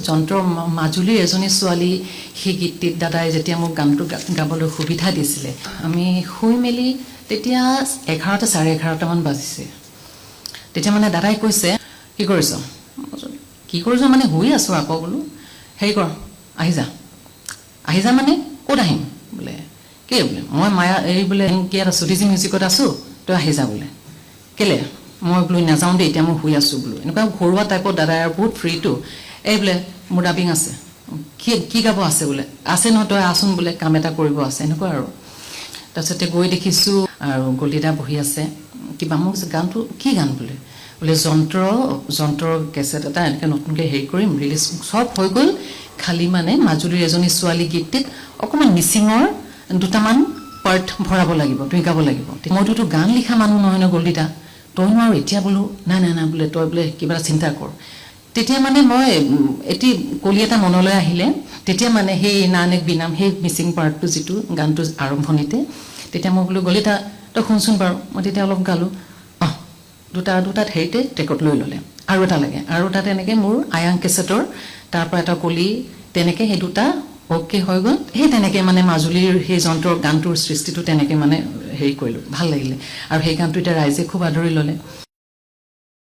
যন্ত্ৰ মাজুলীৰ এজনী ছোৱালী সেই গীতটিত দাদাই যেতিয়া মোক গানটো গাবলৈ সুবিধা দিছিলে আমি শুই মেলি তেতিয়া 11টা 11:30 মান বাজিছে তেতিয়া মানে দাদাই কৈছে কি কৰিছ কি কৰিছ মানে শুই আছো আকৌ বোলো হেই কৰ আহি যা মানে ক'ত আহিম বোলে কি বোলে মই মায়া এই বোলে কি এটা সুদিজি মিউজিকত আছো তই আহি যা বোলে কেলে মই বোলো নাযাওঁ দে এতিয়া মই শুই আছো বোলো এনেকুৱা ঘৰুৱা টাইপৰ দাদাই আৰু বহুত ফ্ৰী টু এই বোলে মোৰ ডাবিং আছে কি গাব আছে বোলে আছে নহয় তই আছোন বোলে কাম এটা কৰিব আছে এনেকুৱা আৰু তাৰপিছতে গৈ দেখিছো আৰু গলিদা বহি আছে কিবা মোক গানটো কি গান বোলে যন্ত্ৰ কেছেট এটা এনেকৈ নতুনকৈ হেৰি কৰিম ৰিলিজ সব হৈ গ'ল খালি মানে মাজুলীৰ এজনী ছোৱালী গীতটিত অকণমান মিচিঙৰ দুটামান পাৰ্ট ভৰাব লাগিব তুমি গাব লাগিব মইতো গান লিখা মানুহ নহয় ন গলিদা তই নোৱাৰো এতিয়া বোলো নাই বোলে তই বোলে কিবা চিন্তা কৰ তেতিয়া মানে মই এটি কলি এটা মনলৈ আহিলে তেতিয়া মানে সেই নানেক বিনাম সেই মিচিং পাৰ্টটো যিটো গানটো আৰম্ভণিতে তেতিয়া মই বোলো গলিদা তই শুনচোন বাৰু মই তেতিয়া অলপ গালো দুটাত হেৰিতে টেকত লৈ ল'লে আৰু এটা লাগে আৰু এটা তেনেকৈ মোৰ আয়াং কেছেটৰ তাৰ পৰা এটা কলি তেনেকৈ সেই দুটা ওকে হৈ গ'ল সেই তেনেকৈ মানে মাজুলীৰ সেই যন্ত্ৰৰ গানটোৰ সৃষ্টিটো তেনেকৈ মানে হেৰি কৰিলোঁ ভাল লাগিলে আৰু সেই গানটো এতিয়া ৰাইজে খুব আদৰি ল'লে